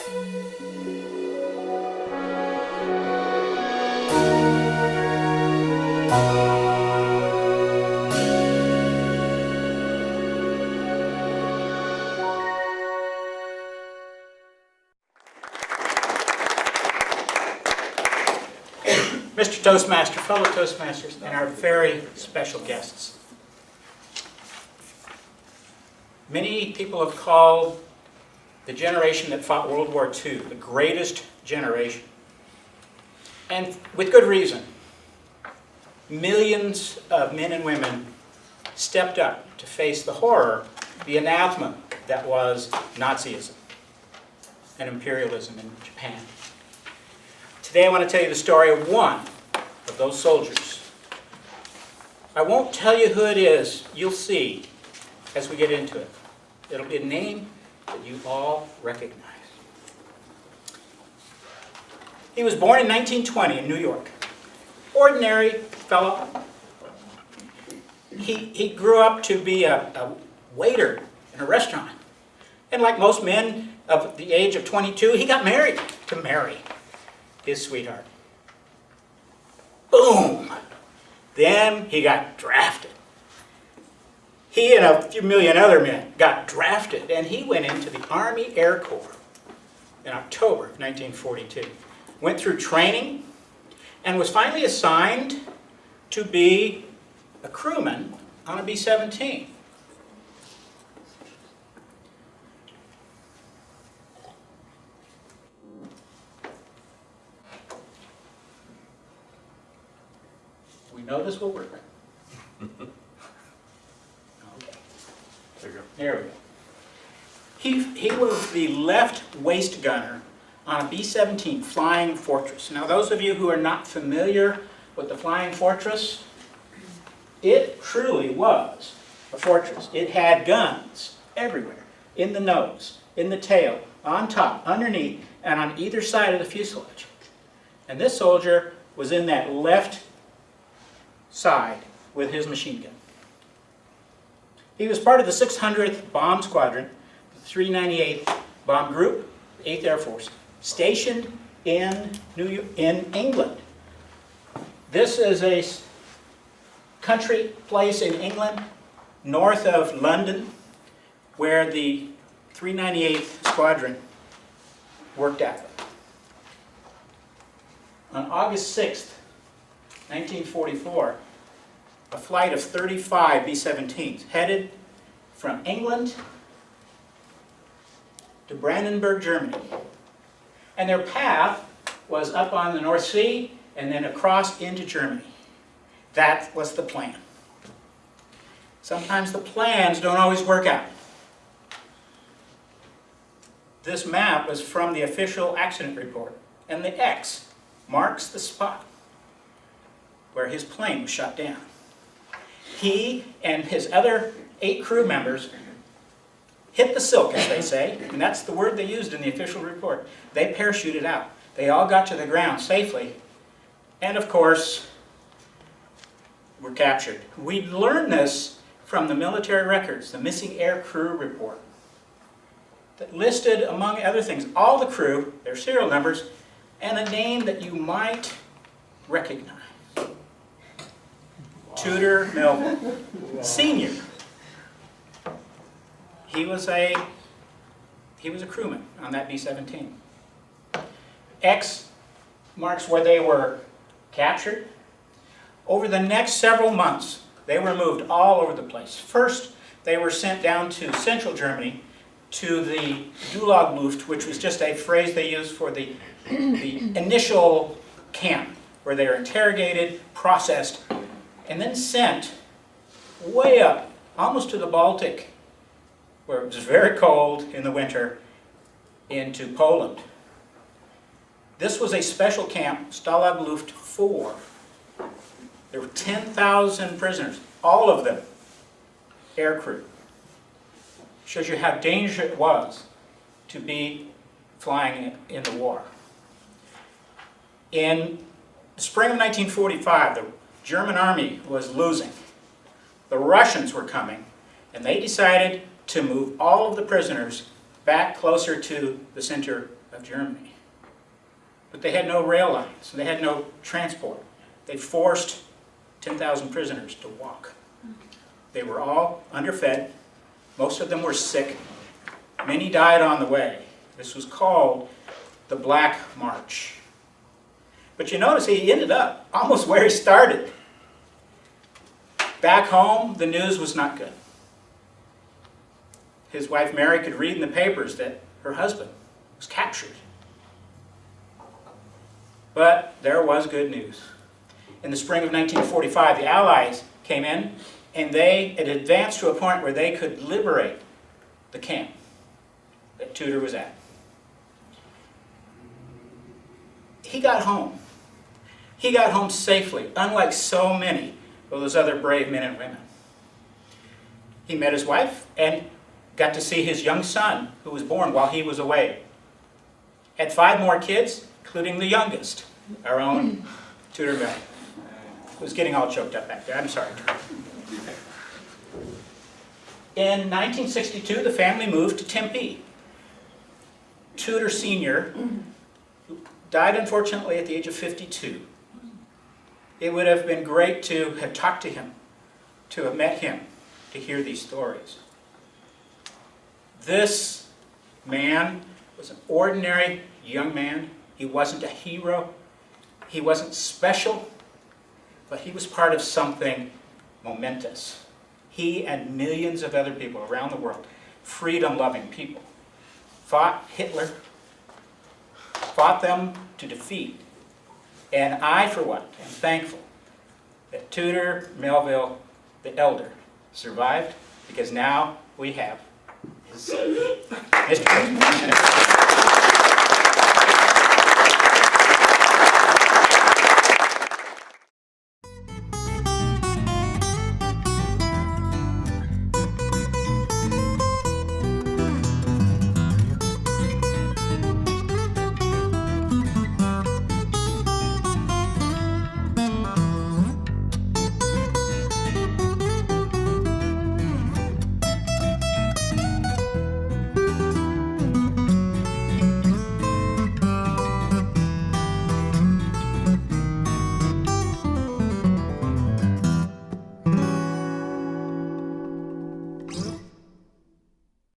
Mr. Toastmaster, fellow Toastmasters, and our very special guests. Many people have called the generation that fought World War II the greatest generation. And with good reason. Millions of men and women stepped up to face the horror, the anathema that was Nazism and imperialism in Japan. Today I want to tell you the story of one of those soldiers. I won't tell you who it is. You'll see as we get into it. It'll be a name that you all recognize. He was born in 1920 in New York. Ordinary fellow. He grew up to be a waiter in a restaurant. And like most men of the age of 22, he got married to Mary, his sweetheart. Boom! Then he got drafted. He and a few million other men got drafted, and he went into the Army Air Corps in October of 1942. Went through training and was finally assigned to be a crewman on a B-17. We know this will work. Okay. There you go. There we go. He was the left waist gunner on a B-17 Flying Fortress. Now those of you who are not familiar with the Flying Fortress, it truly was a fortress. It had guns everywhere, in the nose, in the tail, on top, underneath, and on either side of the fuselage. And this soldier was in that left side with his machine gun. He was part of the 600th Bomb Squadron, the 398th Bomb Group, 8th Air Force, stationed in England. This is a country place in England, north of London, where the 398th Squadron worked at. On August 6th, 1944, a flight of 35 B-17s headed from England to Brandenburg, Germany. And their path was up on the North Sea and then across into Germany. That was the plan. Sometimes the plans don't always work out. This map was from the official accident report, and the X marks the spot where his plane was shot down. He and his other 8 crew members hit the silk, as they say, and that's the word they used in the official report. They parachuted out. They all got to the ground safely, and of course, were captured. We learned this from the military records, the missing air crew report, that listed, among other things, all the crew, their serial numbers, and a name that you might recognize. Tudor Melville, Senior. He was a crewman on that B-17. X marks where they were captured. Over the next several months, they were moved all over the place. First, they were sent down to central Germany to the Blvd, which was just a phrase they used for the initial camp, where they were interrogated, processed, and then sent way up, almost to the Baltic, where it was very cold in the winter, into Poland. This was a special camp, Stalag Luft 4. There were 10,000 prisoners, all of them air crew. Shows you how dangerous it was to be flying in the war. In the spring of 1945, the German army was losing. The Russians were coming, and they decided to move all of the prisoners back closer to the center of Germany. But they had no rail lines, they had no transport. They forced 10,000 prisoners to walk. They were all underfed, most of them were sick, many died on the way. This was called the Black March. But you notice he ended up almost where he started. Back home, the news was not good. His wife Mary could read in the papers that her husband was captured. But there was good news. In the spring of 1945, the Allies came in, and it advanced to a point where they could liberate the camp that Tudor was at. He got home. He got home safely, unlike so many of those other brave men and women. He met his wife and got to see his young son, who was born while he was away. Had 5 more kids, including the youngest, our own Tudor Melville. I was getting all choked up back there. I'm sorry. In 1962, the family moved to Tempe. Tudor Sr. died unfortunately at the age of 52. It would have been great to have talked to him, to have met him, to hear these stories. This man was an ordinary young man. He wasn't a hero. He wasn't special, but he was part of something momentous. He and millions of other people around the world, freedom-loving people, fought Hitler, fought them to defeat. And I, for one, am thankful that Tudor Melville, the elder, survived, because now we have his son, Mr.